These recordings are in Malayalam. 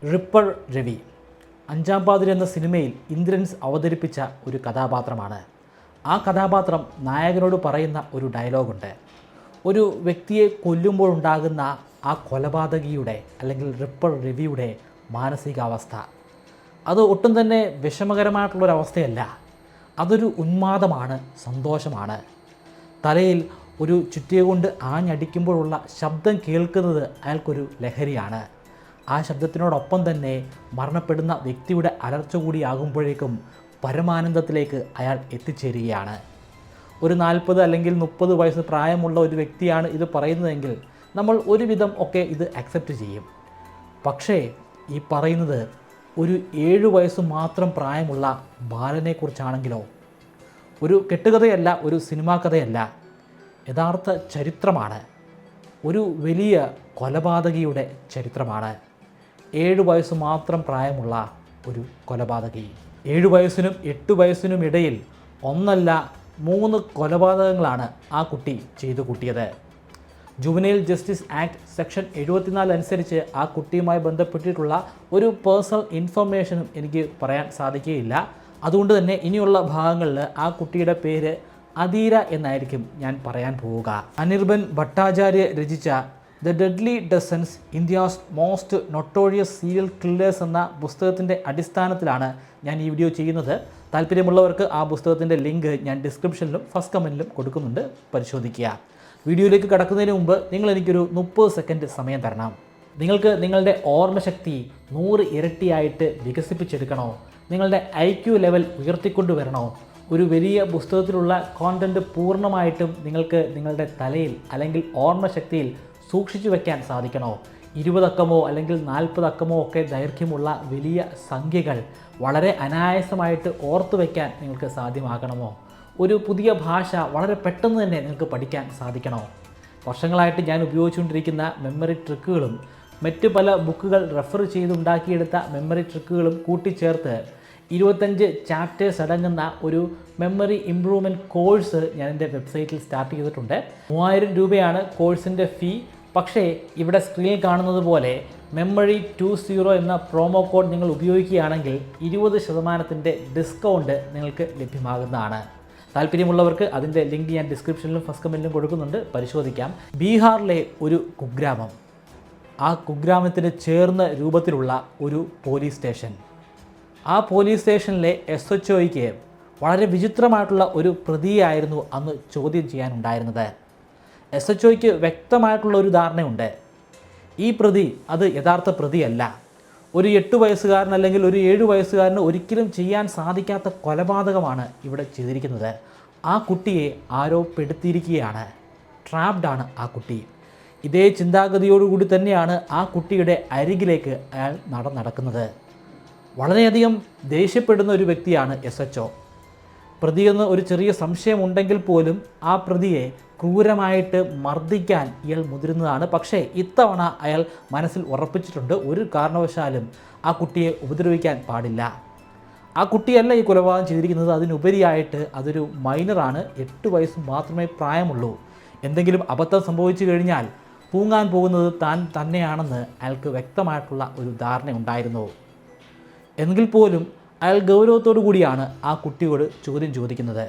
റിപ്പർ രവി അഞ്ചാം പാതിരി എന്ന സിനിമയിൽ ഇന്ദ്രൻസ് അവതരിപ്പിച്ച ഒരു കഥാപാത്രമാണ്. ആ കഥാപാത്രം നായകനോട് പറയുന്ന ഒരു ഡയലോഗുണ്ട്. ഒരു വ്യക്തിയെ കൊല്ലുമ്പോഴുണ്ടാകുന്ന ആ കൊലപാതകിയുടെ അല്ലെങ്കിൽ റിപ്പർ രവിയുടെ മാനസികാവസ്ഥ അത് ഒട്ടും തന്നെ വിഷമകരമായിട്ടുള്ളൊരവസ്ഥയല്ല. അതൊരു ഉന്മാദമാണ്, സന്തോഷമാണ്. തലയിൽ ഒരു ചുറ്റിക കൊണ്ട് ആഞ്ഞടിക്കുമ്പോഴുള്ള ശബ്ദം കേൾക്കുന്നത് അയാൾക്കൊരു ലഹരിയാണ്. ആ ശബ്ദത്തിനോടൊപ്പം തന്നെ മരണപ്പെടുന്ന വ്യക്തിയുടെ അലർച്ച കൂടിയാകുമ്പോഴേക്കും പരമാനന്ദത്തിലേക്ക് അയാൾ എത്തിച്ചേരുകയാണ്. ഒരു 40 അല്ലെങ്കിൽ 30 വയസ്സ് പ്രായമുള്ള ഒരു വ്യക്തിയാണ് ഇത് പറയുന്നതെങ്കിൽ നമ്മൾ ഒരുവിധം ഒക്കെ ഇത് അക്സെപ്റ്റ് ചെയ്യും. പക്ഷേ ഈ പറയുന്നത് ഒരു 7 വയസ്സ് മാത്രം പ്രായമുള്ള ബാലനെക്കുറിച്ചാണെങ്കിലോ, ഒരു കെട്ടുകഥയല്ല, ഒരു സിനിമാ കഥയല്ല, യഥാർത്ഥ ചരിത്രമാണ്. ഒരു വലിയ കൊലപാതകിയുടെ ചരിത്രമാണ്. 7 വയസ്സ് മാത്രം പ്രായമുള്ള ഒരു കൊലപാതകി. 7 വയസ്സിനും 8 വയസ്സിനും ഇടയിൽ 1 അല്ല 3 കൊലപാതകങ്ങളാണ് ആ കുട്ടി ചെയ്തു കൂട്ടിയത്. ജുവനൈൽ ജസ്റ്റിസ് ആക്ട് സെക്ഷൻ 74 അനുസരിച്ച് ആ കുട്ടിയുമായി ബന്ധപ്പെട്ടിട്ടുള്ള ഒരു പേഴ്സണൽ ഇൻഫർമേഷനും എനിക്ക് പറയാൻ സാധിക്കുകയില്ല. അതുകൊണ്ട് തന്നെ ഇനിയുള്ള ഭാഗങ്ങളിൽ ആ കുട്ടിയുടെ പേര് അധീര എന്നായിരിക്കും ഞാൻ പറയാൻ പോവുക. അനിർബൻ ഭട്ടാചാര്യ രചിച്ച the deadly dozens India's most notorious serial killers എന്ന പുസ്തകത്തിൻ്റെ അടിസ്ഥാനത്തിലാണ് ഞാൻ ഈ വീഡിയോ ചെയ്യുന്നത്. താല്പര്യമുള്ളവർക്ക് ആ പുസ്തകത്തിൻ്റെ ലിങ്ക് ഞാൻ ഡിസ്ക്രിപ്ഷനിലും ഫസ്റ്റ് കമൻറ്റിലും കൊടുക്കുന്നുണ്ട്, പരിശോധിക്കുക. വീഡിയോയിലേക്ക് കടക്കുന്നതിന് മുമ്പ് നിങ്ങൾ എനിക്കൊരു 30 സെക്കൻഡ് സമയം തരണം. നിങ്ങൾക്ക് നിങ്ങളുടെ ഓർമ്മശക്തി 100 ഇരട്ടിയായിട്ട് വികസിപ്പിച്ചെടുക്കണോ? നിങ്ങളുടെ IQ ലെവൽ ഉയർത്തിക്കൊണ്ടുവരണോ? ഒരു വലിയ പുസ്തകത്തിലുള്ള കോണ്ടൻറ്റ് പൂർണ്ണമായിട്ടും നിങ്ങൾക്ക് നിങ്ങളുടെ തലയിൽ അല്ലെങ്കിൽ ഓർമ്മശക്തിയിൽ സൂക്ഷിച്ചു വയ്ക്കാൻ സാധിക്കണോ? 20 അക്കമോ അല്ലെങ്കിൽ 40 അക്കമോ ഒക്കെ ദൈർഘ്യമുള്ള വലിയ സംഖ്യകൾ വളരെ അനായാസമായിട്ട് ഓർത്തു വയ്ക്കാൻ നിങ്ങൾക്ക് സാധ്യമാകണമോ? ഒരു പുതിയ ഭാഷ വളരെ പെട്ടെന്ന് തന്നെ നിങ്ങൾക്ക് പഠിക്കാൻ സാധിക്കണോ? വർഷങ്ങളായിട്ട് ഞാൻ ഉപയോഗിച്ചുകൊണ്ടിരിക്കുന്ന മെമ്മറി ട്രിക്കുകളും മറ്റ് പല ബുക്കുകൾ റെഫർ ചെയ്തുണ്ടാക്കിയെടുത്ത മെമ്മറി ട്രിക്കുകളും കൂട്ടിച്ചേർത്ത് 25 ചാപ്റ്റേഴ്സ് അടങ്ങുന്ന ഒരു മെമ്മറി ഇംപ്രൂവ്മെൻറ്റ് കോഴ്സ് ഞാൻ എൻ്റെ വെബ്സൈറ്റിൽ സ്റ്റാർട്ട് ചെയ്തിട്ടുണ്ട്. 3000 രൂപയാണ് കോഴ്സിൻ്റെ ഫീ. പക്ഷേ ഇവിടെ സ്ക്രീനിൽ കാണുന്നത് പോലെ മെമ്മറി 20 എന്ന പ്രോമോ കോഡ് നിങ്ങൾ ഉപയോഗിക്കുകയാണെങ്കിൽ 20% ഡിസ്കൗണ്ട് നിങ്ങൾക്ക് ലഭ്യമാകുന്നതാണ്. താല്പര്യമുള്ളവർക്ക് അതിൻ്റെ ലിങ്ക് ഞാൻ ഡിസ്ക്രിപ്ഷനിലും ഫസ്റ്റ് കമൻറ്റിലും കൊടുക്കുന്നുണ്ട്, പരിശോധിക്കാം. ബീഹാറിലെ ഒരു കുഗ്രാമം, ആ കുഗ്രാമത്തിന് ചേർന്ന രൂപത്തിലുള്ള ഒരു പോലീസ് സ്റ്റേഷൻ. ആ പോലീസ് സ്റ്റേഷനിലെ SHOയ്ക്ക് വളരെ വിചിത്രമായിട്ടുള്ള ഒരു പ്രതിയായിരുന്നു അന്ന് ചോദ്യം ചെയ്യാനുണ്ടായിരുന്നത്. SHOയ്ക്ക് വ്യക്തമായിട്ടുള്ള ഒരു ധാരണയുണ്ട്, ഈ പ്രതി അത് യഥാർത്ഥ പ്രതിയല്ല. ഒരു 8 വയസ്സുകാരൻ അല്ലെങ്കിൽ ഒരു 7 വയസ്സുകാരന് ഒരിക്കലും ചെയ്യാൻ സാധിക്കാത്ത കൊലപാതകമാണ് ഇവിടെ ചെയ്തിരിക്കുന്നത്. ആ കുട്ടിയെ ആരോ പെടുത്തിയിരിക്കുകയാണ്, ട്രാപ്ഡാണ് ആ കുട്ടി. ഇതേ ചിന്താഗതിയോടുകൂടി തന്നെയാണ് ആ കുട്ടിയുടെ അരികിലേക്ക് അയാൾ നടക്കുന്നത്. വളരെയധികം ദേഷ്യപ്പെടുന്ന ഒരു വ്യക്തിയാണ് SHO. പ്രതിയെന്ന് ഒരു ചെറിയ സംശയമുണ്ടെങ്കിൽ പോലും ആ പ്രതിയെ ക്രൂരമായിട്ട് മർദ്ദിക്കാൻ ഇയാൾ മുതിരുന്നതാണ്. പക്ഷേ ഇത്തവണ അയാൾ മനസ്സിൽ ഉറപ്പിച്ചിട്ടുണ്ട്, ഒരു കാരണവശാലും ആ കുട്ടിയെ ഉപദ്രവിക്കാൻ പാടില്ല. ആ കുട്ടിയല്ല ഈ കൊലപാതകം ചെയ്തിരിക്കുന്നത്, അതിനുപരിയായിട്ട് അതൊരു മൈനറാണ്. 8 വയസ്സ് മാത്രമേ പ്രായമുള്ളൂ. എന്തെങ്കിലും അബദ്ധം സംഭവിച്ചു കഴിഞ്ഞാൽ തൂങ്ങാൻ പോകുന്നത് താൻ തന്നെയാണെന്ന് അയാൾക്ക് വ്യക്തമായിട്ടുള്ള ഒരു ധാരണ ഉണ്ടായിരുന്നു. എങ്കിൽ പോലും അയാൾ ഗൗരവത്തോടു കൂടിയാണ് ആ കുട്ടിയോട് ചോദ്യം ചോദിക്കുന്നത്.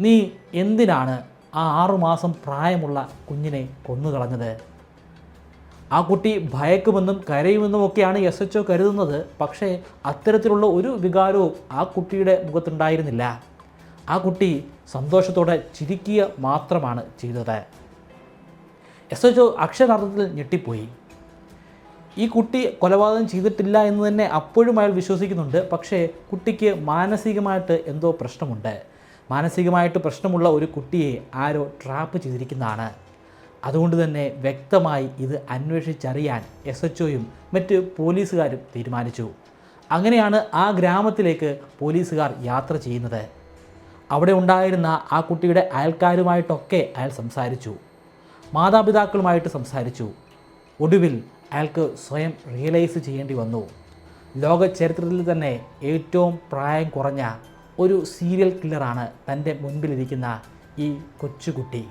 നീ എന്തിനാണ് ആ 6 മാസം പ്രായമുള്ള കുഞ്ഞിനെ കൊന്നുകളഞ്ഞത്? ആ കുട്ടി ഭയക്കുമെന്നും കരയുമെന്നും ഒക്കെയാണ് SHO കരുതുന്നത്. പക്ഷേ അത്തരത്തിലുള്ള ഒരു വികാരവും ആ കുട്ടിയുടെ മുഖത്തുണ്ടായിരുന്നില്ല. ആ കുട്ടി സന്തോഷത്തോടെ ചിരിക്കുക മാത്രമാണ് ചെയ്തത്. SHO അക്ഷരാർത്ഥത്തിൽ ഞെട്ടിപ്പോയി. ഈ കുട്ടി കൊലപാതകം ചെയ്തിട്ടില്ല എന്ന് തന്നെ അപ്പോഴും അയാൾ വിശ്വസിക്കുന്നുണ്ട്. പക്ഷേ കുട്ടിക്ക് മാനസികമായിട്ട് എന്തോ പ്രശ്നമുണ്ട്. മാനസികമായിട്ട് പ്രശ്നമുള്ള ഒരു കുട്ടിയെ ആരോ ട്രാപ്പ് ചെയ്തിരിക്കുന്നതാണ്. അതുകൊണ്ട് തന്നെ വ്യക്തമായി ഇത് അന്വേഷിച്ചറിയാൻ SHOയും മറ്റ് പോലീസുകാരും തീരുമാനിച്ചു. അങ്ങനെയാണ് ആ ഗ്രാമത്തിലേക്ക് പോലീസുകാർ യാത്ര ചെയ്യുന്നത്. അവിടെ ഉണ്ടായിരുന്ന ആ കുട്ടിയുടെ അയൽക്കാരുമായിട്ടൊക്കെ അയാൾ സംസാരിച്ചു, മാതാപിതാക്കളുമായിട്ട് സംസാരിച്ചു. ഒടുവിൽ അയാൾക്ക് സ്വയം റിയലൈസ് ചെയ്യേണ്ടി വന്നു, ലോക ചരിത്രത്തിൽ തന്നെ ഏറ്റവും പ്രായം കുറഞ്ഞ ഒരു സീരിയൽ കില്ലറാണ് തൻ്റെ മുൻപിലിരിക്കുന്ന ഈ കൊച്ചുകുട്ടി.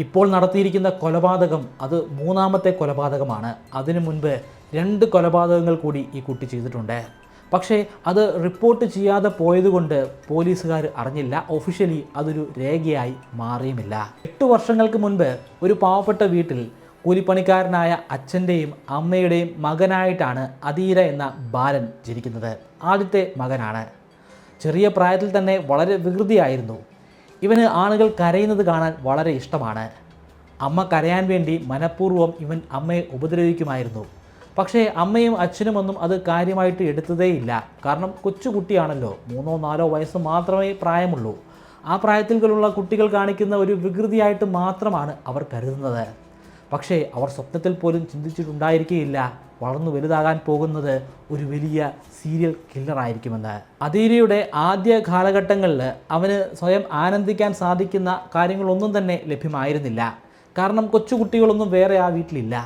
ഇപ്പോൾ നടത്തിയിരിക്കുന്ന കൊലപാതകം അത് 3ാമത്തെ കൊലപാതകമാണ്. അതിനു മുൻപ് 2 കൊലപാതകങ്ങൾ കൂടി ഈ കുട്ടി ചെയ്തിട്ടുണ്ട്. പക്ഷേ അത് റിപ്പോർട്ട് ചെയ്യാതെ പോയതുകൊണ്ട് പോലീസുകാർ അറിഞ്ഞില്ല. ഒഫീഷ്യലി അതൊരു രേഖയായി മാറിയുമില്ല. 8 വർഷങ്ങൾക്ക് മുൻപ് ഒരു പാവപ്പെട്ട വീട്ടിൽ കൂലിപ്പണിക്കാരനായ അച്ഛൻ്റെയും അമ്മയുടെയും മകനായിട്ടാണ് അധീര എന്ന ബാലൻ ജനിക്കുന്നത്. ആദ്യത്തെ മകനാണ്. ചെറിയ പ്രായത്തിൽ തന്നെ വളരെ വികൃതിയായിരുന്നു. ഇവന് ആളുകൾ കരയുന്നത് കാണാൻ വളരെ ഇഷ്ടമാണ്. അമ്മ കരയാൻ വേണ്ടി മനഃപൂർവ്വം ഇവൻ അമ്മയെ ഉപദ്രവിക്കുമായിരുന്നു. പക്ഷേ അമ്മയും അച്ഛനും ഒന്നും അത് കാര്യമായിട്ട് എടുത്തതേയില്ല. കാരണം കൊച്ചുകുട്ടിയാണല്ലോ, 3-4 വയസ്സ് മാത്രമേ പ്രായമുള്ളൂ. ആ പ്രായത്തിലുള്ള കുട്ടികൾ കാണിക്കുന്ന ഒരു വികൃതിയായിട്ട് മാത്രമാണ് അവർ കരുതുന്നത്. പക്ഷേ അവർ സ്വപ്നത്തിൽ പോലും ചിന്തിച്ചിട്ടുണ്ടായിരിക്കുകയില്ല വളർന്നു വലുതാകാൻ പോകുന്നത് ഒരു വലിയ സീരിയൽ കില്ലറായിരിക്കുമെന്ന്. അധീരയുടെ ആദ്യ കാലഘട്ടങ്ങളിൽ അവന് സ്വയം ആനന്ദിക്കാൻ സാധിക്കുന്ന കാര്യങ്ങളൊന്നും തന്നെ ലഭ്യമായിരുന്നില്ല. കാരണം കൊച്ചുകുട്ടികളൊന്നും വേറെ ആ വീട്ടിലില്ല.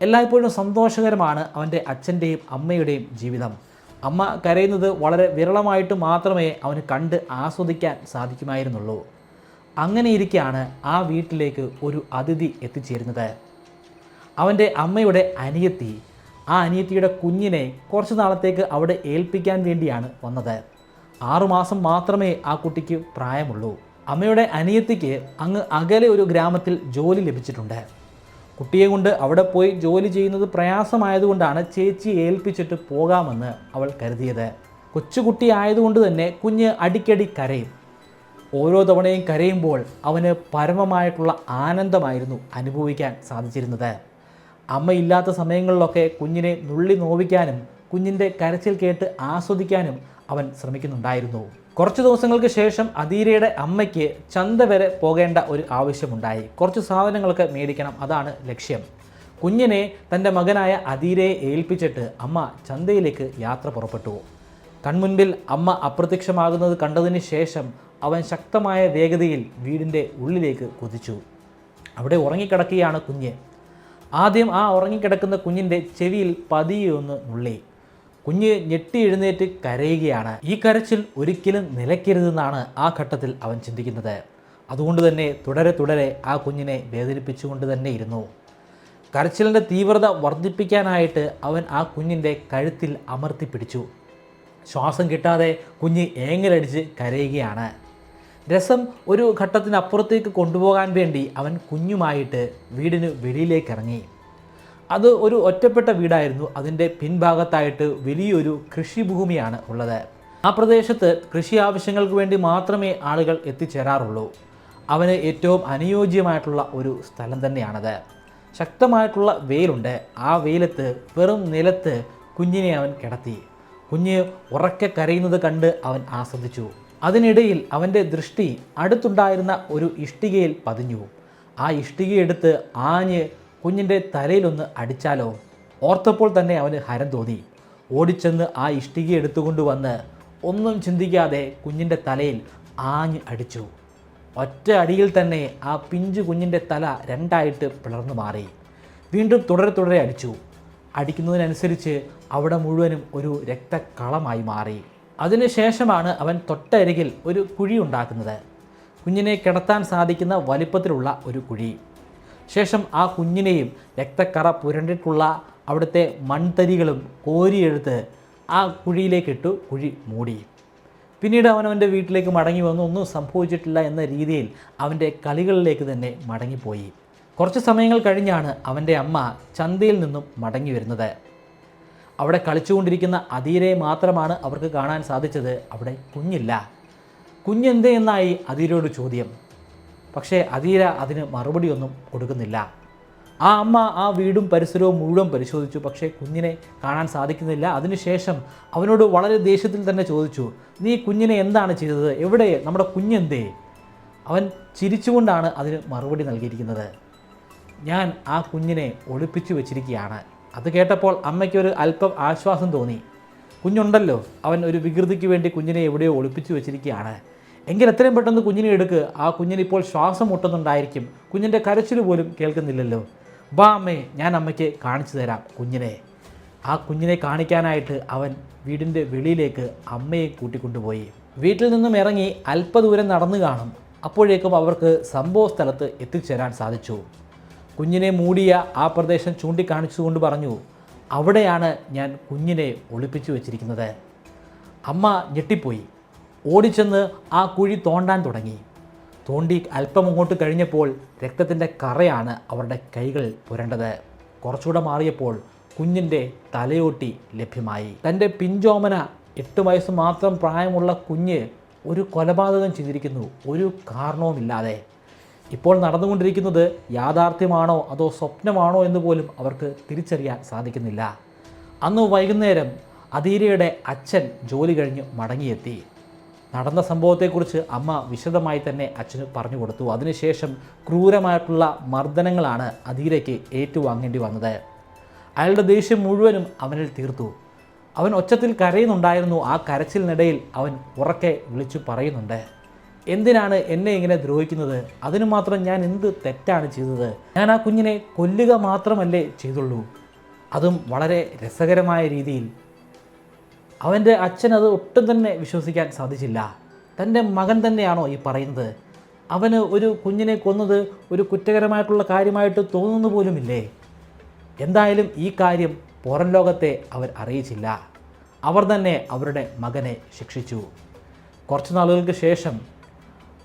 എല്ലായ്പ്പോഴും സന്തോഷകരമാണ് അവൻ്റെ അച്ഛൻ്റെയും അമ്മയുടെയും ജീവിതം. അമ്മ കരയുന്നത് വളരെ വിരളമായിട്ട് മാത്രമേ അവന് കണ്ട് ആസ്വദിക്കാൻ സാധിക്കുമായിരുന്നുള്ളൂ. അങ്ങനെ ഇരിക്കെയാണ് ആ വീട്ടിലേക്ക് ഒരു അതിഥി എത്തിച്ചേരുന്നത്. അവൻ്റെ അമ്മയുടെ അനിയത്തി. ആ അനിയത്തിയുടെ കുഞ്ഞിനെ കുറച്ച് നാളത്തേക്ക് അവിടെ ഏൽപ്പിക്കാൻ വേണ്ടിയാണ് വന്നത്. 6 മാസം മാത്രമേ ആ കുട്ടിക്ക് പ്രായമുള്ളൂ. അമ്മയുടെ അനിയത്തിക്ക് അങ്ങ് അകലെ ഒരു ഗ്രാമത്തിൽ ജോലി ലഭിച്ചിട്ടുണ്ട്. കുട്ടിയെ കൊണ്ട് അവിടെ പോയി ജോലി ചെയ്യുന്നത് പ്രയാസമായതുകൊണ്ടാണ് ചേച്ചിയെ ഏൽപ്പിച്ചിട്ട് പോകാമെന്ന് അവൾ കരുതിയത്. കൊച്ചുകുട്ടി ആയതുകൊണ്ട് തന്നെ കുഞ്ഞ് അടിക്കടി കരയും. ഓരോ തവണയും കരയുമ്പോൾ അവന് പരമമായിട്ടുള്ള ആനന്ദമായിരുന്നു അനുഭവിക്കാൻ സാധിച്ചിരുന്നത്. അമ്മയില്ലാത്ത സമയങ്ങളിലൊക്കെ കുഞ്ഞിനെ നുള്ളി നോവിക്കാനും കുഞ്ഞിൻ്റെ കരച്ചിൽ കേട്ട് ആസ്വദിക്കാനും അവൻ ശ്രമിക്കുന്നുണ്ടായിരുന്നു. കുറച്ച് ദിവസങ്ങൾക്ക് ശേഷം അധീരയുടെ അമ്മയ്ക്ക് ചന്ത വരെ പോകേണ്ട ഒരു ആവശ്യമുണ്ടായി. കുറച്ച് സാധനങ്ങളൊക്കെ മേടിക്കണം, അതാണ് ലക്ഷ്യം. കുഞ്ഞിനെ തൻ്റെ മകനായ അധീരയെ ഏൽപ്പിച്ചിട്ട് അമ്മ ചന്തയിലേക്ക് യാത്ര പുറപ്പെട്ടു. കൺമുൻപിൽ അമ്മ അപ്രത്യക്ഷമാകുന്നത് കണ്ടതിന് ശേഷം അവൻ ശക്തമായ വേഗതയിൽ വീടിൻ്റെ ഉള്ളിലേക്ക് കുതിച്ചു. അവിടെ ഉറങ്ങിക്കിടക്കുകയാണ് കുഞ്ഞ്. ആദ്യം ആ ഉറങ്ങിക്കിടക്കുന്ന കുഞ്ഞിൻ്റെ ചെവിയിൽ പതിയെ ഒന്ന് നുള്ളി. കുഞ്ഞ് ഞെട്ടി എഴുന്നേറ്റ് കരയുകയാണ്. ഈ കരച്ചിൽ ഒരിക്കലും നിലയ്ക്കരുതെന്നാണ് ആ ഘട്ടത്തിൽ അവൻ ചിന്തിക്കുന്നത്. അതുകൊണ്ട് തന്നെ തുടരെ ആ കുഞ്ഞിനെ വേദനിപ്പിച്ചുകൊണ്ട് തന്നെ ഇരുന്നു. കരച്ചിലിൻ്റെ തീവ്രത വർദ്ധിപ്പിക്കാനായിട്ട് അവൻ ആ കുഞ്ഞിൻ്റെ കഴുത്തിൽ അമർത്തി പിടിച്ചു. ശ്വാസം കിട്ടാതെ കുഞ്ഞ് ഏങ്ങലടിച്ച് കരയുകയാണ്. രസം ഒരു ഘട്ടത്തിനപ്പുറത്തേക്ക് കൊണ്ടുപോകാൻ വേണ്ടി അവൻ കുഞ്ഞുമായിട്ട് വീടിന് വെളിയിലേക്ക് ഇറങ്ങി. അത് ഒരു ഒറ്റപ്പെട്ട വീടായിരുന്നു. അതിൻ്റെ പിൻഭാഗത്തായിട്ട് വലിയൊരു കൃഷിഭൂമിയാണ് ഉള്ളത്. ആ പ്രദേശത്ത് കൃഷി ആവശ്യങ്ങൾക്ക് വേണ്ടി മാത്രമേ ആളുകൾ എത്തിച്ചേരാറുള്ളൂ. അവന് ഏറ്റവും അനുയോജ്യമായിട്ടുള്ള ഒരു സ്ഥലം തന്നെയാണത്. ശക്തമായിട്ടുള്ള വെയിലുണ്ട്. ആ വെയിലത്ത് വെറും നിലത്ത് കുഞ്ഞിനെ അവൻ കിടത്തി. കുഞ്ഞ് ഉറക്കെ കരയുന്നത് കണ്ട് അവൻ ആസ്വദിച്ചു. അതിനിടയിൽ അവൻ്റെ ദൃഷ്ടി അടുത്തുണ്ടായിരുന്ന ഒരു ഇഷ്ടികയിൽ പതിഞ്ഞു. ആ ഇഷ്ടികയെടുത്ത് ആഞ്ഞ് കുഞ്ഞിൻ്റെ തലയിലൊന്ന് അടിച്ചാലോ? ഓർത്തപ്പോൾ തന്നെ അവന് ഹരം തോന്നി. ഓടിച്ചെന്ന് ആ ഇഷ്ടിക എടുത്തുകൊണ്ട് വന്ന് ഒന്നും ചിന്തിക്കാതെ കുഞ്ഞിൻ്റെ തലയിൽ ആഞ്ഞ് അടിച്ചു. ഒറ്റ അടിയിൽ തന്നെ ആ പിഞ്ചു കുഞ്ഞിൻ്റെ തല 2ആയിട്ട് പിളർന്നു മാറി. വീണ്ടും തുടരെ അടിച്ചു. അടിക്കുന്നതിനനുസരിച്ച് അവിടെ മുഴുവനും ഒരു രക്തക്കളമായി മാറി. അതിനുശേഷമാണ് അവൻ തൊട്ടരികിൽ ഒരു കുഴി ഉണ്ടാക്കുന്നത്. കുഞ്ഞിനെ കിടത്താൻ സാധിക്കുന്ന വലിപ്പത്തിലുള്ള ഒരു കുഴി. ശേഷം ആ കുഞ്ഞിനെയും രക്തക്കറ പുരണ്ടിട്ടുള്ള അവിടുത്തെ മൺതരികളും കോരിയെടുത്ത് ആ കുഴിയിലേക്കിട്ടു. കുഴി മൂടി. പിന്നീട് അവൻ്റെ വീട്ടിലേക്ക് മടങ്ങി വന്നു. ഒന്നും സംഭവിച്ചിട്ടില്ല എന്ന രീതിയിൽ അവൻ്റെ കളികളിലേക്ക് തന്നെ മടങ്ങിപ്പോയി. കുറച്ച് സമയങ്ങൾ കഴിഞ്ഞാണ് അവൻ്റെ അമ്മ ചന്തയിൽ നിന്നും മടങ്ങി വരുന്നത്. അവിടെ കളിച്ചുകൊണ്ടിരിക്കുന്ന അധീരയെ മാത്രമാണ് അവർക്ക് കാണാൻ സാധിച്ചത്. അവിടെ കുഞ്ഞില്ല. കുഞ്ഞെന്തേ എന്നായി അധീരയോട് ചോദ്യം. പക്ഷേ അധീര അതിന് മറുപടിയൊന്നും കൊടുക്കുന്നില്ല. ആ അമ്മ ആ വീടും പരിസരവും മുഴുവൻ പരിശോധിച്ചു. പക്ഷേ കുഞ്ഞിനെ കാണാൻ സാധിക്കുന്നില്ല. അതിനുശേഷം അവനോട് വളരെ ദേഷ്യത്തിൽ തന്നെ ചോദിച്ചു, നീ കുഞ്ഞിനെ എന്താണ് ചെയ്തത്? എവിടെ നമ്മുടെ കുഞ്ഞെന്തേ? അവൻ ചിരിച്ചുകൊണ്ടാണ് അതിന് മറുപടി നൽകിയിരിക്കുന്നത്. ഞാൻ ആ കുഞ്ഞിനെ ഒളിപ്പിച്ചു വെച്ചിരിക്കുകയാണ്. അത് കേട്ടപ്പോൾ അമ്മയ്ക്കൊരു അല്പം ആശ്വാസം തോന്നി. കുഞ്ഞുണ്ടല്ലോ, അവൻ ഒരു വികൃതിക്ക് വേണ്ടി കുഞ്ഞിനെ എവിടെയോ ഒളിപ്പിച്ചു വെച്ചിരിക്കുകയാണ്. എങ്കിൽ എത്രയും പെട്ടെന്ന് കുഞ്ഞിനെ എടുക്ക്. ആ കുഞ്ഞിനിപ്പോൾ ശ്വാസം മുട്ടുന്നുണ്ടായിരിക്കും. കുഞ്ഞിൻ്റെ കരച്ചിൽ പോലും കേൾക്കുന്നില്ലല്ലോ. ബാ അമ്മേ, ഞാൻ അമ്മയ്ക്ക് കാണിച്ചു തരാം കുഞ്ഞിനെ. ആ കുഞ്ഞിനെ കാണിക്കാനായിട്ട് അവൻ വീടിൻ്റെ വെളിയിലേക്ക് അമ്മയെ കൂട്ടിക്കൊണ്ടുപോയി. വീട്ടിൽ നിന്നും ഇറങ്ങി അല്പദൂരം നടന്നു കാണും. അപ്പോഴേക്കും അവർക്ക് സംഭവ സ്ഥലത്ത് എത്തിച്ചേരാൻ സാധിച്ചു. കുഞ്ഞിനെ മൂടിയ ആ പ്രദേശം ചൂണ്ടിക്കാണിച്ചുകൊണ്ട് പറഞ്ഞു, അവിടെയാണ് ഞാൻ കുഞ്ഞിനെ ഒളിപ്പിച്ചു വച്ചിരിക്കുന്നത്. അമ്മ ഞെട്ടിപ്പോയി. ഓടിച്ചെന്ന് ആ കുഴി തോണ്ടാൻ തുടങ്ങി. തോണ്ടി അല്പം അങ്ങോട്ട് കഴിഞ്ഞപ്പോൾ രക്തത്തിൻ്റെ കറയാണ് അവരുടെ കൈകൾ പുരണ്ടത്. കുറച്ചുകൂടെ മാറിയപ്പോൾ കുഞ്ഞിൻ്റെ തലയോട്ടി ലഭ്യമായി. തൻ്റെ പിഞ്ചോമന 8 വയസ്സ് മാത്രം പ്രായമുള്ള കുഞ്ഞ് ഒരു കൊലപാതകം ചെയ്തിരിക്കുന്നു, ഒരു കാരണവുമില്ലാതെ. ഇപ്പോൾ നടന്നുകൊണ്ടിരിക്കുന്നത് യാഥാർത്ഥ്യമാണോ അതോ സ്വപ്നമാണോ എന്ന് പോലും അവർക്ക് തിരിച്ചറിയാൻ സാധിക്കുന്നില്ല. അന്ന് വൈകുന്നേരം അധീരയുടെ അച്ഛൻ ജോലി കഴിഞ്ഞ് മടങ്ങിയെത്തി. നടന്ന സംഭവത്തെക്കുറിച്ച് അമ്മ വിശദമായി തന്നെ അച്ഛന് പറഞ്ഞു കൊടുത്തു. അതിനുശേഷം ക്രൂരമായിട്ടുള്ള മർദ്ദനങ്ങളാണ് അധീരയ്ക്ക് ഏറ്റുവാങ്ങേണ്ടി വന്നത്. അയാളുടെ ദേഷ്യം മുഴുവനും അവനിൽ തീർത്തു. അവൻ ഒച്ചത്തിൽ കരയുന്നുണ്ടായിരുന്നു. ആ കരച്ചിലിനിടയിൽ അവൻ ഉറക്കെ വിളിച്ചു പറയുന്നുണ്ട്, എന്തിനാണ് എന്നെ ഇങ്ങനെ ദ്രോഹിക്കുന്നത്? അതിനു മാത്രം ഞാൻ എന്ത് തെറ്റാണ് ചെയ്തത്? ഞാൻ ആ കുഞ്ഞിനെ കൊല്ലുക മാത്രമല്ലേ ചെയ്തുള്ളൂ, അതും വളരെ രസകരമായ രീതിയിൽ. അവൻ്റെ അച്ഛനത് ഒട്ടും തന്നെ വിശ്വസിക്കാൻ സാധിച്ചില്ല. തൻ്റെ മകൻ തന്നെയാണോ ഈ പറയുന്നത്? അവന് ഒരു കുഞ്ഞിനെ കൊന്നത് ഒരു കുറ്റകരമായിട്ടുള്ള കാര്യമായിട്ട് തോന്നുന്നു പോലുമില്ലേ? എന്തായാലും ഈ കാര്യം പുറം ലോകത്തെ അവർ അറിയിച്ചില്ല. അവർ തന്നെ അവരുടെ മകനെ ശിക്ഷിച്ചു. കുറച്ച് നാളുകൾക്ക് ശേഷം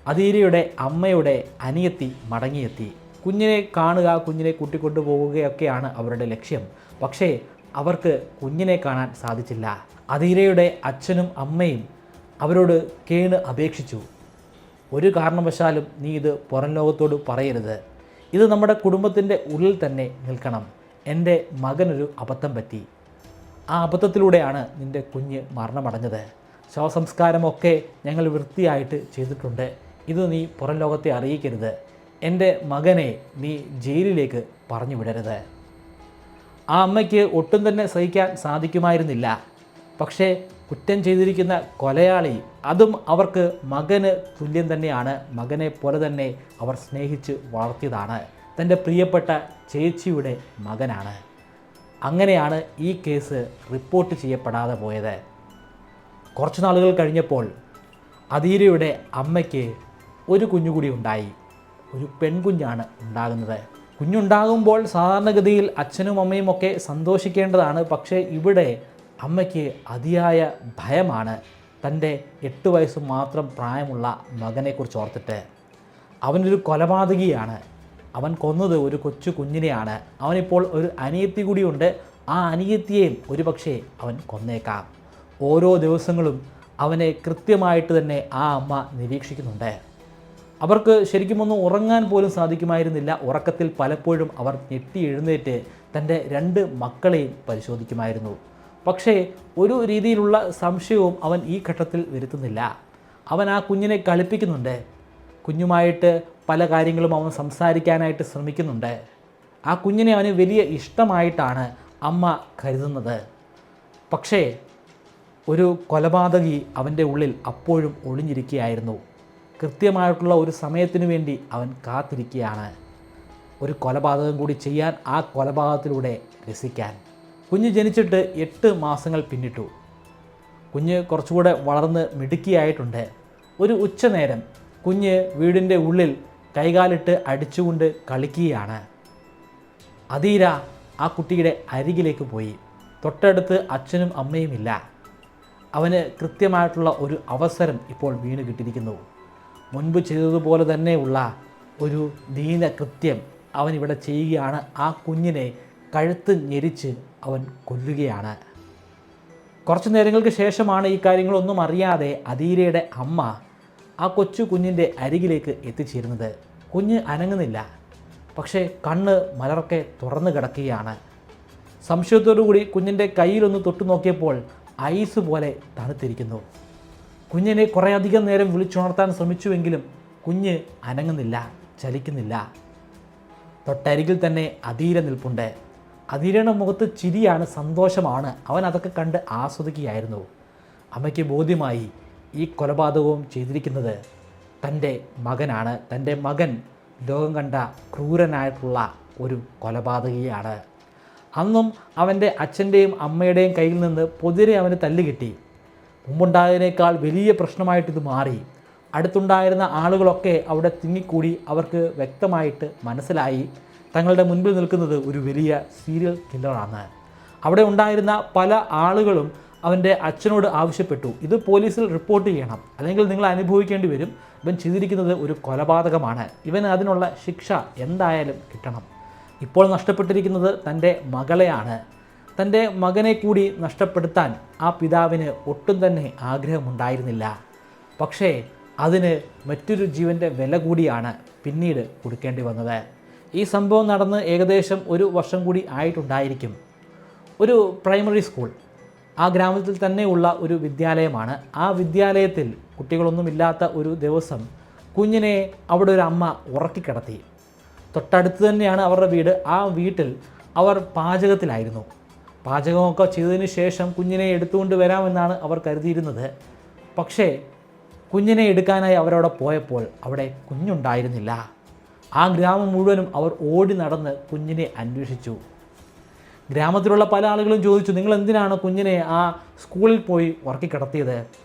അധീരയുടെ അമ്മയുടെ അനിയത്തി മടങ്ങിയെത്തി. കുഞ്ഞിനെ കാണുക, കുഞ്ഞിനെ കൂട്ടിക്കൊണ്ടു പോവുകയൊക്കെയാണ് അവരുടെ ലക്ഷ്യം. പക്ഷേ അവർക്ക് കുഞ്ഞിനെ കാണാൻ സാധിച്ചില്ല. അധീരയുടെ അച്ഛനും അമ്മയും അവരോട് കേണ് അപേക്ഷിച്ചു, ഒരു കാരണവശാലും നീ ഇത് പുറം ലോകത്തോട് പറയരുത്. ഇത് നമ്മുടെ കുടുംബത്തിൻ്റെ ഉള്ളിൽ തന്നെ നിൽക്കണം. എൻ്റെ മകനൊരു അബദ്ധം പറ്റി. ആ അബദ്ധത്തിലൂടെയാണ് നിൻ്റെ കുഞ്ഞ് മരണമടഞ്ഞത്. ശവസംസ്കാരമൊക്കെ ഞങ്ങൾ വൃത്തിയായിട്ട് ചെയ്തിട്ടുണ്ട്. ഇത് നീ പുറം ലോകത്തെ അറിയിക്കരുത്. എൻ്റെ മകനെ നീ ജയിലിലേക്ക് പറഞ്ഞു വിടരുത്. ആ അമ്മയ്ക്ക് ഒട്ടും തന്നെ സഹിക്കാൻ സാധിക്കുമായിരുന്നില്ല. പക്ഷേ കുറ്റം ചെയ്തിരിക്കുന്ന കൊലയാളി, അതും അവർക്ക് മകന് തുല്യം തന്നെയാണ്. മകനെ പോലെ തന്നെ അവർ സ്നേഹിച്ച് വളർത്തിയതാണ്. തൻ്റെ പ്രിയപ്പെട്ട ചേച്ചിയുടെ മകനാണ്. അങ്ങനെയാണ് ഈ കേസ് റിപ്പോർട്ട് ചെയ്യപ്പെടാതെ പോയത്. കുറച്ച് നാളുകൾ കഴിഞ്ഞപ്പോൾ അധീരയുടെ അമ്മയ്ക്ക് ഒരു കുഞ്ഞുകൂടി ഉണ്ടായി. ഒരു പെൺകുഞ്ഞാണ് ഉണ്ടാകുന്നത്. കുഞ്ഞുണ്ടാകുമ്പോൾ സാധാരണഗതിയിൽ അച്ഛനും അമ്മയും ഒക്കെ സന്തോഷിക്കേണ്ടതാണ്. പക്ഷേ ഇവിടെ അമ്മയ്ക്ക് അതിയായ ഭയമാണ്. തൻ്റെ 8 വയസ്സ് മാത്രം പ്രായമുള്ള മകനെക്കുറിച്ച് ഓർത്തിട്ട്. അവനൊരു കൊലപാതകിയാണ്. അവൻ കൊന്നത് ഒരു കൊച്ചു കുഞ്ഞിനെയാണ്. അവനിപ്പോൾ ഒരു അനിയത്തി കൂടിയുണ്ട്. ആ അനിയത്തിയെയും ഒരുപക്ഷെ അവൻ കൊന്നേക്കാം. ഓരോ ദിവസങ്ങളും അവനെ കൃത്യമായിട്ട് തന്നെ ആ അമ്മ നിരീക്ഷിക്കുന്നുണ്ട്. അവർക്ക് ശരിക്കും ഒന്നും ഉറങ്ങാൻ പോലും സാധിക്കുമായിരുന്നില്ല. ഉറക്കത്തിൽ പലപ്പോഴും അവർ ഞെട്ടി എഴുന്നേറ്റ് തൻ്റെ 2 മക്കളെയും പരിശോധിക്കുമായിരുന്നു. പക്ഷേ ഒരു രീതിയിലുള്ള സംശയവും അവൻ ഈ ഘട്ടത്തിൽ വരുത്തുന്നില്ല. അവൻ ആ കുഞ്ഞിനെ കളിപ്പിക്കുന്നുണ്ട്. കുഞ്ഞുമായിട്ട് പല കാര്യങ്ങളും അവൻ സംസാരിക്കാനായിട്ട് ശ്രമിക്കുന്നുണ്ട്. ആ കുഞ്ഞിനെ അവന് വലിയ ഇഷ്ടമായിട്ടാണ് അമ്മ കരുതുന്നത്. പക്ഷേ ഒരു കൊലപാതകി അവൻ്റെ ഉള്ളിൽ അപ്പോഴും ഒളിഞ്ഞിരിക്കുകയായിരുന്നു. കൃത്യമായിട്ടുള്ള ഒരു സമയത്തിനു വേണ്ടി അവൻ കാത്തിരിക്കുകയാണ്. ഒരു കൊലപാതകം കൂടി ചെയ്യാൻ, ആ കൊലപാതകത്തിലൂടെ രസിക്കാൻ. കുഞ്ഞ് ജനിച്ചിട്ട് 8 മാസങ്ങൾ പിന്നിട്ടു. കുഞ്ഞ് കുറച്ചുകൂടെ വളർന്ന് മിടുക്കിയായിട്ടുണ്ട്. ഒരു ഉച്ചനേരം കുഞ്ഞ് വീടിൻ്റെ ഉള്ളിൽ കൈകാലിട്ട് അടിച്ചുകൊണ്ട് കളിക്കുകയാണ്. അധീര ആ കുട്ടിയുടെ അരികിലേക്ക് പോയി. തൊട്ടടുത്ത് അച്ഛനും അമ്മയുമില്ല. അവന് കൃത്യമായിട്ടുള്ള ഒരു അവസരം ഇപ്പോൾ വീണ് കിട്ടിയിരിക്കുന്നു. മുൻപ് ചെയ്തതുപോലെ തന്നെയുള്ള ഒരു ദീനകൃത്യം അവനിവിടെ ചെയ്യുകയാണ്. ആ കുഞ്ഞിനെ കഴുത്ത് ഞെരിച്ച് അവൻ കൊല്ലുകയാണ്. കുറച്ച് നേരങ്ങൾക്ക് ശേഷമാണ് ഈ കാര്യങ്ങളൊന്നും അറിയാതെ അധീരയുടെ അമ്മ ആ കൊച്ചു കുഞ്ഞിൻ്റെ അരികിലേക്ക് എത്തിച്ചേരുന്നത്. കുഞ്ഞ് അനങ്ങുന്നില്ല. പക്ഷേ കണ്ണ് മലർക്കെ തുറന്നു കിടക്കുകയാണ്. സംശയത്തോടു കൂടി കുഞ്ഞിൻ്റെ കയ്യിലൊന്ന് തൊട്ടു നോക്കിയപ്പോൾ ഐസ് പോലെ തണുത്തിരിക്കുന്നു. കുഞ്ഞിനെ കുറേയധികം നേരം വിളിച്ചുണർത്താൻ ശ്രമിച്ചുവെങ്കിലും കുഞ്ഞ് അനങ്ങുന്നില്ല, ചലിക്കുന്നില്ല. തൊട്ടരികിൽ തന്നെ അധീര നിൽപ്പുണ്ട്. അധീരയുടെ മുഖത്ത് ചിരിയാണ്, സന്തോഷമാണ്. അവൻ അതൊക്കെ കണ്ട് ആസ്വദിക്കുകയായിരുന്നു. അമ്മയ്ക്ക് ബോധ്യമായി ഈ കൊലപാതകവും ചെയ്തിരിക്കുന്നത് തൻ്റെ മകനാണ്. തൻ്റെ മകൻ ലോകം കണ്ട ക്രൂരനായിട്ടുള്ള ഒരു കൊലപാതകിയാണ്. അന്നും അവൻ്റെ അച്ഛൻ്റെയും അമ്മയുടെയും കയ്യിൽ നിന്ന് പൊതിരെ അവന് തല്ലുകിട്ടി. മുമ്പുണ്ടായതിനേക്കാൾ വലിയ പ്രശ്നമായിട്ടിത് മാറി. അടുത്തുണ്ടായിരുന്ന ആളുകളൊക്കെ അവിടെ തിങ്ങിക്കൂടി. അവർക്ക് വ്യക്തമായിട്ട് മനസ്സിലായി തങ്ങളുടെ മുൻപിൽ നിൽക്കുന്നത് ഒരു വലിയ സീരിയൽ കില്ലറാണ്. അവിടെ ഉണ്ടായിരുന്ന പല ആളുകളും അവൻ്റെ അച്ഛനോട് ആവശ്യപ്പെട്ടു, ഇത് പോലീസിൽ റിപ്പോർട്ട് ചെയ്യണം, അല്ലെങ്കിൽ നിങ്ങൾ അനുഭവിക്കേണ്ടി വരും, ഇവൻ ചെയ്തിരിക്കുന്നത് ഒരു കൊലപാതകമാണ്, ഇവന് അതിനുള്ള ശിക്ഷ എന്തായാലും കിട്ടണം. ഇപ്പോൾ നഷ്ടപ്പെട്ടിരിക്കുന്നത് തൻ്റെ മകളെയാണ്. തൻ്റെ മകനെ കൂടി നഷ്ടപ്പെടുത്താൻ ആ പിതാവിന് ഒട്ടും തന്നെ ആഗ്രഹമുണ്ടായിരുന്നില്ല. പക്ഷേ അതിന് മറ്റൊരു ജീവൻ്റെ വില കൂടിയാണ് പിന്നീട് കൊടുക്കേണ്ടി വന്നത്. ഈ സംഭവം നടന്ന് ഏകദേശം 1 വർഷം കൂടി ആയിട്ടുണ്ടായിരിക്കും. ഒരു പ്രൈമറി സ്കൂൾ, ആ ഗ്രാമത്തിൽ തന്നെയുള്ള ഒരു വിദ്യാലയമാണ്. ആ വിദ്യാലയത്തിൽ കുട്ടികളൊന്നുമില്ലാത്ത ഒരു ദിവസം കുഞ്ഞിനെ അവിടെ ഒരു അമ്മ ഉറക്കിക്കിടത്തി. തൊട്ടടുത്ത് തന്നെയാണ് അവരുടെ വീട്. ആ വീട്ടിൽ അവർ പാചകത്തിലായിരുന്നു. പാചകമൊക്കെ ചെയ്തതിന് ശേഷം കുഞ്ഞിനെ എടുത്തുകൊണ്ട് വരാമെന്നാണ് അവർ കരുതിയിരുന്നത്. പക്ഷേ കുഞ്ഞിനെ എടുക്കാനായി അവരവിടെ പോയപ്പോൾ അവിടെ കുഞ്ഞുണ്ടായിരുന്നില്ല. ആ ഗ്രാമം മുഴുവനും അവർ ഓടി നടന്ന് കുഞ്ഞിനെ അന്വേഷിച്ചു. ഗ്രാമത്തിലുള്ള പല ആളുകളും ചോദിച്ചു, നിങ്ങൾ എന്തിനാണ് കുഞ്ഞിനെ ആ സ്കൂളിൽ പോയി ഉറക്കിക്കിടത്തിയത്?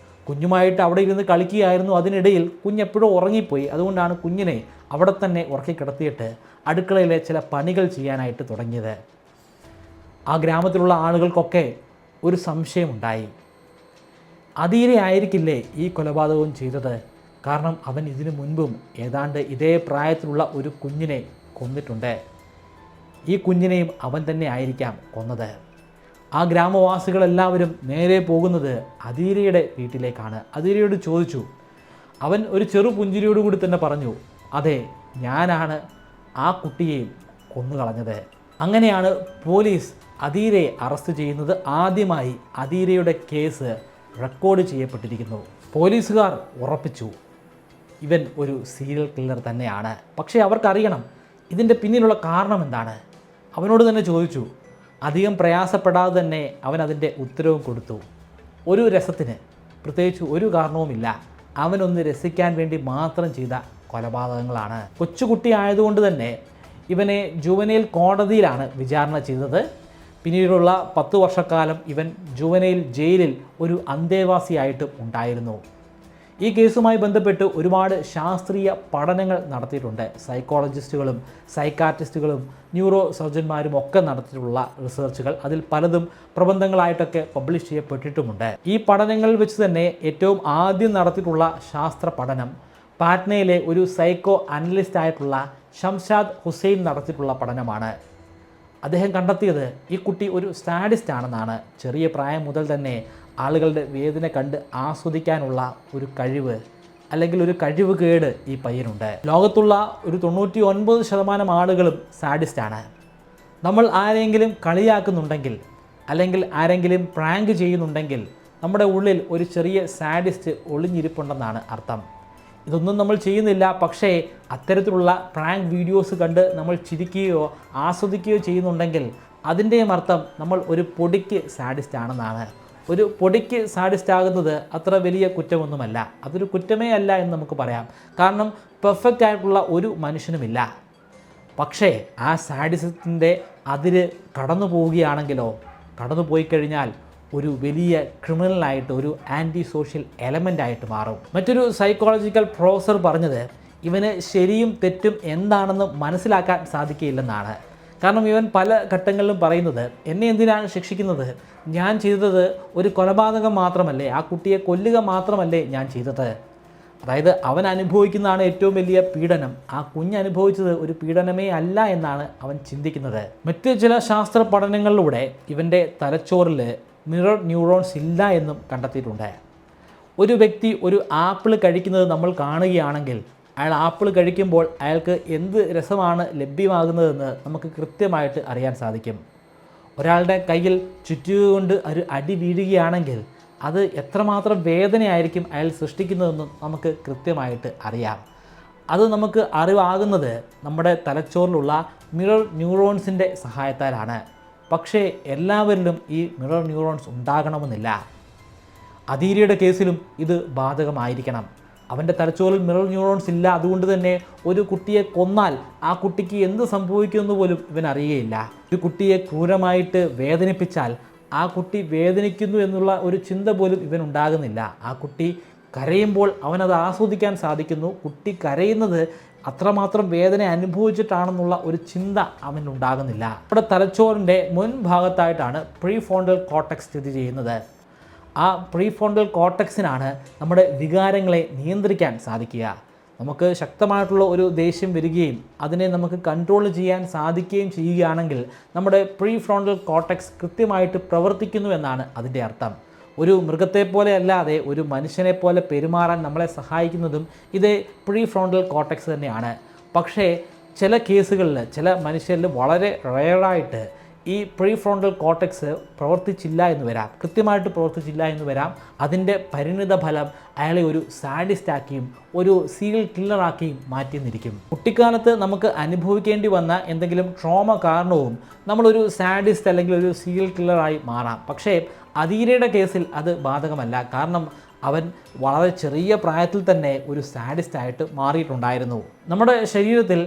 കുഞ്ഞുമായിട്ട് അവിടെ ഇരുന്ന് കളിക്കുകയായിരുന്നു. അതിനിടയിൽ കുഞ്ഞെപ്പോഴും ഉറങ്ങിപ്പോയി. അതുകൊണ്ടാണ് കുഞ്ഞിനെ അവിടെ തന്നെ ഉറക്കിക്കിടത്തിയിട്ട് അടുക്കളയിലെ ചില പണികൾ ചെയ്യാനായിട്ട് തുടങ്ങിയത്. ആ ഗ്രാമത്തിലുള്ള ആളുകൾക്കൊക്കെ ഒരു സംശയമുണ്ടായി. അധീരെ ആയിരിക്കില്ലേ ഈ കൊലപാതകവും ചെയ്തത്? കാരണം അവൻ ഇതിനു മുൻപും ഏതാണ്ട് ഇതേ പ്രായത്തിലുള്ള ഒരു കുഞ്ഞിനെ കൊന്നിട്ടുണ്ട്. ഈ കുഞ്ഞിനെയും അവൻ തന്നെ ആയിരിക്കാം കൊന്നത്. ആ ഗ്രാമവാസികളെല്ലാവരും നേരെ പോകുന്നത് അധീരയുടെ വീട്ടിലേക്കാണ്. അധീരയോട് ചോദിച്ചു. അവൻ ഒരു ചെറു പുഞ്ചിരിയോടുകൂടി തന്നെ പറഞ്ഞു, അതെ, ഞാനാണ് ആ കുട്ടിയെയും കൊന്നുകളഞ്ഞത്. അങ്ങനെയാണ് പോലീസ് അധീരയെ അറസ്റ്റ് ചെയ്യുന്നത്. ആദ്യമായി അധീരയുടെ കേസ് റെക്കോർഡ് ചെയ്യപ്പെട്ടിരിക്കുന്നു. പോലീസുകാർ ഉറപ്പിച്ചു ഇവൻ ഒരു സീരിയൽ കില്ലർ തന്നെയാണ്. പക്ഷേ അവർക്കറിയണം ഇതിൻ്റെ പിന്നിലുള്ള കാരണം എന്താണ്. അവനോട് തന്നെ ചോദിച്ചു. അധികം പ്രയാസപ്പെടാതെ തന്നെ അവൻ അതിൻ്റെ ഉത്തരവും കൊടുത്തു. ഒരു രസത്തിന്, പ്രത്യേകിച്ച് ഒരു കാരണവുമില്ല, അവനൊന്ന് രസിക്കാൻ വേണ്ടി മാത്രം ചെയ്ത കൊലപാതകങ്ങളാണ്. കൊച്ചുകുട്ടി ആയതുകൊണ്ട് തന്നെ ഇവനെ ജുവനൈൽ കോടതിയിലാണ് വിചാരണ ചെയ്തത്. പിന്നീടുള്ള 10 വർഷക്കാലം ഇവൻ ജുവനൈൽ ജയിലിൽ ഒരു അന്തേവാസിയായിട്ടും ഉണ്ടായിരുന്നു. ഈ കേസുമായി ബന്ധപ്പെട്ട് ഒരുപാട് ശാസ്ത്രീയ പഠനങ്ങൾ നടത്തിയിട്ടുണ്ട്. സൈക്കോളജിസ്റ്റുകളും സൈക്കാട്രിസ്റ്റുകളും ന്യൂറോ സർജന്മാരും ഒക്കെ നടത്തിയിട്ടുള്ള റിസർച്ചുകൾ, അതിൽ പലതും പ്രബന്ധങ്ങളായിട്ടൊക്കെ പബ്ലിഷ് ചെയ്യപ്പെട്ടിട്ടുമുണ്ട്. ഈ പഠനങ്ങളിൽ വെച്ച് തന്നെ ഏറ്റവും ആദ്യം നടത്തിയിട്ടുള്ള ശാസ്ത്ര പഠനം പാറ്റ്നയിലെ ഒരു സൈക്കോ അനലിസ്റ്റ് ആയിട്ടുള്ള ഷംഷാദ് ഹുസൈൻ നടത്തിയിട്ടുള്ള പഠനമാണ്. അദ്ദേഹം കണ്ടെത്തിയത് ഈ കുട്ടി ഒരു സാഡിസ്റ്റ് ആണെന്നാണ്. ചെറിയ പ്രായം മുതൽ തന്നെ ആളുകളുടെ വേദന കണ്ട് ആസ്വദിക്കാനുള്ള ഒരു കഴിവ്, അല്ലെങ്കിൽ ഒരു കഴിവ് കേട് ഈ പയ്യനുണ്ട്. ലോകത്തുള്ള ഒരു 99% ആളുകളും സാഡിസ്റ്റാണ്. നമ്മൾ ആരെങ്കിലും കളിയാക്കുന്നുണ്ടെങ്കിൽ, അല്ലെങ്കിൽ ആരെങ്കിലും പ്രാങ്ക് ചെയ്യുന്നുണ്ടെങ്കിൽ നമ്മുടെ ഉള്ളിൽ ഒരു ചെറിയ സാഡിസ്റ്റ് ഒളിഞ്ഞിരിപ്പുണ്ടെന്നാണ് അർത്ഥം. ഇതൊന്നും നമ്മൾ ചെയ്യുന്നില്ല, പക്ഷേ അത്തരത്തിലുള്ള പ്രാങ്ക് വീഡിയോസ് കണ്ട് നമ്മൾ ചിരിക്കുകയോ ആസ്വദിക്കുകയോ ചെയ്യുന്നുണ്ടെങ്കിൽ അതിൻ്റെയും അർത്ഥം നമ്മൾ ഒരു പൊടിക്ക് സാഡിസ്റ്റ് ആണെന്നാണ്. ഒരു പൊടിക്ക് സാഡിസ്റ്റ് ആകുന്നത് അത്ര വലിയ കുറ്റമൊന്നുമല്ല. അതൊരു കുറ്റമേ അല്ല എന്ന് നമുക്ക് പറയാം. കാരണം പെർഫെക്റ്റ് ആയിട്ടുള്ള ഒരു മനുഷ്യനുമില്ല. പക്ഷേ ആ സാഡിസത്തിൻ്റെ അതിര് കടന്നു പോവുകയാണെങ്കിലോ, കടന്നു പോയി കഴിഞ്ഞാൽ ഒരു വലിയ ക്രിമിനലായിട്ട്, ഒരു ആൻറ്റി സോഷ്യൽ എലമെൻ്റായിട്ട് മാറും. മറ്റൊരു സൈക്കോളജിക്കൽ പ്രൊഫസർ പറഞ്ഞത് ഇവന് ശരിയും തെറ്റും എന്താണെന്ന് മനസ്സിലാക്കാൻ സാധിക്കില്ലെന്നാണ്. കാരണം ഇവൻ പല ഘട്ടങ്ങളിലും പറയുന്നത്, എന്നെ എന്തിനാണ് ശിക്ഷിക്കുന്നത്? ഞാൻ ചെയ്തത് ഒരു കൊലപാതകം മാത്രമല്ലേ, ആ കുട്ടിയെ കൊല്ലുക മാത്രമല്ലേ ഞാൻ ചെയ്തത്. അതായത് അവൻ അനുഭവിക്കുന്നതാണ് ഏറ്റവും വലിയ പീഡനം. ആ കുഞ്ഞ് അനുഭവിച്ചത് ഒരു പീഡനമേ അല്ല എന്നാണ് അവൻ ചിന്തിക്കുന്നത്. മറ്റ് ചില ശാസ്ത്ര പഠനങ്ങളിലൂടെ ഇവൻ്റെ തലച്ചോറിൽ മിറർ ന്യൂറോൺസ് ഇല്ല എന്നും കണ്ടെത്തിയിട്ടുണ്ട്. ഒരു വ്യക്തി ഒരു ആപ്പിൾ കഴിക്കുന്നത് നമ്മൾ കാണുകയാണെങ്കിൽ അയാൾ ആപ്പിൾ കഴിക്കുമ്പോൾ അയാൾക്ക് എന്ത് രസമാണ് ലഭ്യമാകുന്നതെന്ന് നമുക്ക് കൃത്യമായിട്ട് അറിയാൻ സാധിക്കും. ഒരാളുടെ കയ്യിൽ ചുറ്റുകൊണ്ട് ഒരു അടി വീഴുകയാണെങ്കിൽ അത് എത്രമാത്രം വേദനയായിരിക്കും അയാൾ സൃഷ്ടിക്കുന്നതെന്നും നമുക്ക് കൃത്യമായിട്ട് അറിയാം. അത് നമുക്ക് അറിവാകുന്നത് നമ്മുടെ തലച്ചോറിലുള്ള മിറർ ന്യൂറോൺസിൻ്റെ സഹായത്താലാണ്. പക്ഷേ എല്ലാവരിലും ഈ മിറർ ന്യൂറോൺസ് ഉണ്ടാകണമെന്നില്ല. അധീരയുടെ കേസിലും ഇത് ബാധകമായിരിക്കണം. അവൻ്റെ തലച്ചോറിൽ മിറർ ന്യൂറോൺസ് ഇല്ല. അതുകൊണ്ട് തന്നെ ഒരു കുട്ടിയെ കൊന്നാൽ ആ കുട്ടിക്ക് എന്ത് സംഭവിക്കുമെന്ന് പോലും ഇവൻ അറിയുകയില്ല. ഒരു കുട്ടിയെ ക്രൂരമായിട്ട് വേദനിപ്പിച്ചാൽ ആ കുട്ടി വേദനിക്കുന്നു എന്നുള്ള ഒരു ചിന്ത പോലും ഇവനുണ്ടാകുന്നില്ല. ആ കുട്ടി കരയുമ്പോൾ അവനത് ആസ്വദിക്കാൻ സാധിക്കുന്നു. കുട്ടി കരയുന്നത് അത്രമാത്രം വേദന അനുഭവിച്ചിട്ടാണെന്നുള്ള ഒരു ചിന്ത അവനുണ്ടാകുന്നില്ല. നമ്മുടെ തലച്ചോറിൻ്റെ മുൻഭാഗത്തായിട്ടാണ് പ്രീഫ്രോണ്ടൽ കോർട്ടെക്സ് സ്ഥിതി ചെയ്യുന്നത്. ആ പ്രീഫ്രോണ്ടൽ കോർട്ടെക്സിനാണ് നമ്മുടെ വികാരങ്ങളെ നിയന്ത്രിക്കാൻ സാധിക്കുക. നമുക്ക് ശക്തമായിട്ടുള്ള ഒരു ദേഷ്യം വരികയും അതിനെ നമുക്ക് കൺട്രോൾ ചെയ്യാൻ സാധിക്കുകയും ചെയ്യുകയാണെങ്കിൽ നമ്മുടെ പ്രീഫ്രോണ്ടൽ കോർട്ടെക്സ് കൃത്യമായിട്ട് പ്രവർത്തിക്കുന്നു എന്നാണ് അതിൻ്റെ അർത്ഥം. ഒരു മൃഗത്തെ പോലെ അല്ലാതെ ഒരു മനുഷ്യനെ പോലെ പെരുമാറാൻ നമ്മളെ സഹായിക്കുന്നതും ഇതേ പ്രീഫ്രോണ്ടൽ കോർട്ടെക്സ് തന്നെയാണ്. പക്ഷേ ചില കേസുകളിൽ ചില മനുഷ്യരിൽ വളരെ റെയറായിട്ട് ഈ പ്രീഫ്രോണ്ടൽ കോർട്ടെക്സ് പ്രവർത്തിച്ചില്ല എന്ന് വരാം, കൃത്യമായിട്ട് പ്രവർത്തിച്ചില്ല എന്ന് വരാം. അതിൻ്റെ പരിണിത ഫലം അയാളെ ഒരു സാഡിസ്റ്റാക്കിയും ഒരു സീരിയൽ കില്ലറാക്കിയും മാറ്റിയെന്നിരിക്കും. കുട്ടിക്കാലത്ത് നമുക്ക് അനുഭവിക്കേണ്ടി വന്ന എന്തെങ്കിലും ട്രോമ കാരണവും നമ്മളൊരു സാഡിസ്റ്റ് അല്ലെങ്കിൽ ഒരു സീരിയൽ കില്ലറായി മാറാം. പക്ഷേ അധീരയുടെ കേസിൽ അത് ബാധകമല്ല. കാരണം അവൻ വളരെ ചെറിയ പ്രായത്തിൽ തന്നെ ഒരു സാഡിസ്റ്റായിട്ട് മാറിയിട്ടുണ്ടായിരുന്നു. നമ്മുടെ ശരീരത്തിൽ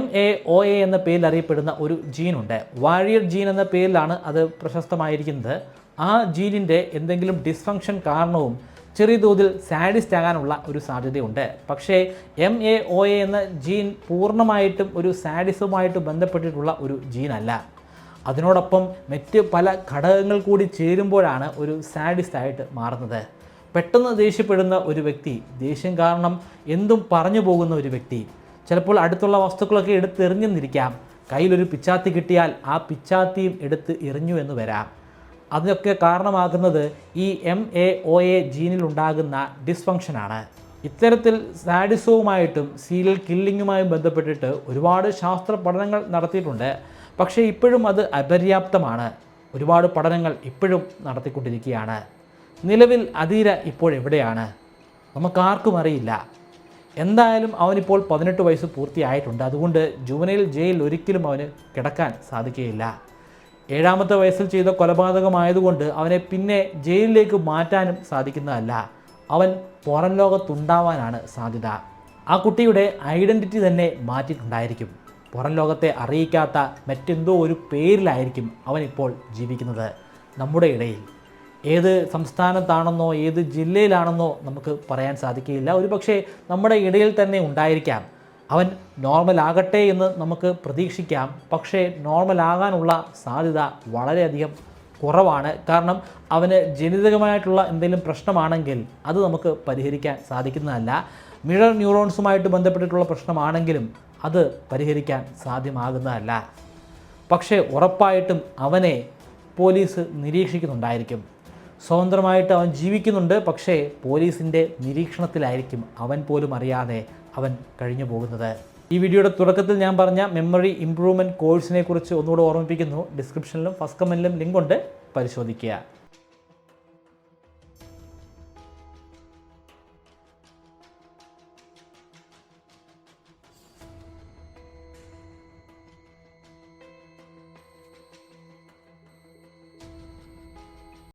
MAOA എന്ന പേരിൽ അറിയപ്പെടുന്ന ഒരു ജീനുണ്ട്. വാരിയർ ജീൻ എന്ന പേരിലാണ് അത് പ്രശസ്തമായിരിക്കുന്നത്. ആ ജീനിൻ്റെ എന്തെങ്കിലും ഡിസ്ഫങ്ഷൻ കാരണവും ചെറിയ തോതിൽ സാഡിസ്റ്റ് ആകാനുള്ള ഒരു സാധ്യതയുണ്ട്. പക്ഷേ MAOA എന്ന ജീൻ പൂർണ്ണമായിട്ടും ഒരു സാഡിസവുമായിട്ട് ബന്ധപ്പെട്ടിട്ടുള്ള ഒരു ജീനല്ല. അതിനോടൊപ്പം മറ്റ് പല ഘടകങ്ങൾ കൂടി ചേരുമ്പോഴാണ് ഒരു സാഡിസ്റ്റായിട്ട് മാറുന്നത്. പെട്ടെന്ന് ദേഷ്യപ്പെടുന്ന ഒരു വ്യക്തി, ദേഷ്യം കാരണം എന്തും പറഞ്ഞു പോകുന്ന ഒരു വ്യക്തി, ചിലപ്പോൾ അടുത്തുള്ള വസ്തുക്കളൊക്കെ എടുത്തെറിഞ്ഞെന്നിരിക്കാം. കയ്യിലൊരു പിച്ചാത്തി കിട്ടിയാൽ ആ പിച്ചാത്തിയും എടുത്ത് എറിഞ്ഞു എന്ന് വരാം. അതിനൊക്കെ കാരണമാകുന്നത് ഈ MAOA ജീനിലുണ്ടാകുന്ന ഡിസ്ഫങ്ഷനാണ്. ഇത്തരത്തിൽ സാഡിസവുമായിട്ടും സീരിയൽ കില്ലിങ്ങുമായും ബന്ധപ്പെട്ടിട്ട് ഒരുപാട് ശാസ്ത്ര പഠനങ്ങൾ നടത്തിയിട്ടുണ്ട്. പക്ഷേ ഇപ്പോഴും അത് അപര്യാപ്തമാണ്. ഒരുപാട് പഠനങ്ങൾ ഇപ്പോഴും നടത്തിക്കൊണ്ടിരിക്കുകയാണ്. നിലവിൽ അധീര ഇപ്പോൾ എവിടെയാണ് നമുക്കാർക്കും അറിയില്ല. എന്തായാലും അവനിപ്പോൾ 18 വയസ്സ് പൂർത്തിയായിട്ടുണ്ട്. അതുകൊണ്ട് ജുവനൈൽ ജയിലിൽ ഒരിക്കലും അവന് കിടക്കാൻ സാധിക്കുകയില്ല. 7ാമത്തെ വയസ്സിൽ ചെയ്ത കൊലപാതകമായതുകൊണ്ട് അവനെ പിന്നെ ജയിലിലേക്ക് മാറ്റാനും സാധിക്കുന്നതല്ല. അവൻ പുറം ലോകത്തുണ്ടാവാനാണ് സാധ്യത. ആ കുട്ടിയുടെ ഐഡൻറ്റിറ്റി തന്നെ മാറ്റിയിട്ടുണ്ടായിരിക്കും. പുറം ലോകത്തെ അറിയിക്കാത്ത മറ്റെന്തോ ഒരു പേരിലായിരിക്കും അവനിപ്പോൾ ജീവിക്കുന്നത് നമ്മുടെ ഇടയിൽ. ഏത് സംസ്ഥാനത്താണെന്നോ ഏത് ജില്ലയിലാണെന്നോ നമുക്ക് പറയാൻ സാധിക്കുകയില്ല. ഒരുപക്ഷെ നമ്മുടെ ഇടയിൽ തന്നെ ഉണ്ടായിരിക്കാം. അവൻ നോർമൽ ആകട്ടെ എന്ന് നമുക്ക് പ്രതീക്ഷിക്കാം. പക്ഷേ നോർമൽ ആകാനുള്ള സാധ്യത വളരെയധികം കുറവാണ്. കാരണം അവന് ജനിതകമായിട്ടുള്ള എന്തെങ്കിലും പ്രശ്നമാണെങ്കിൽ അത് നമുക്ക് പരിഹരിക്കാൻ സാധിക്കുന്നതല്ല. മിറർ ന്യൂറോൺസുമായിട്ട് ബന്ധപ്പെട്ടിട്ടുള്ള പ്രശ്നമാണെങ്കിലും അത് പരിഹരിക്കാൻ സാധ്യമാകുന്നതല്ല. പക്ഷേ ഉറപ്പായിട്ടും അവനെ പോലീസ് നിരീക്ഷിക്കുന്നുണ്ടായിരിക്കും. സ്വതന്ത്രമായിട്ട് അവൻ ജീവിക്കുന്നുണ്ട്. പക്ഷേ പോലീസിൻ്റെ നിരീക്ഷണത്തിലായിരിക്കും അവൻ പോലും അറിയാതെ അവൻ കഴിഞ്ഞു പോകുന്നത്. ഈ വീഡിയോയുടെ തുടക്കത്തിൽ ഞാൻ പറഞ്ഞ മെമ്മറി ഇംപ്രൂവ്മെൻറ്റ് കോഴ്സിനെ കുറിച്ച് ഒന്നുകൂടെ ഓർമ്മിപ്പിക്കുന്നു. ഡിസ്ക്രിപ്ഷനിലും ഫസ്റ്റ് കമൻറ്റിലും ലിങ്ക് ഉണ്ട്, പരിശോധിക്കുക.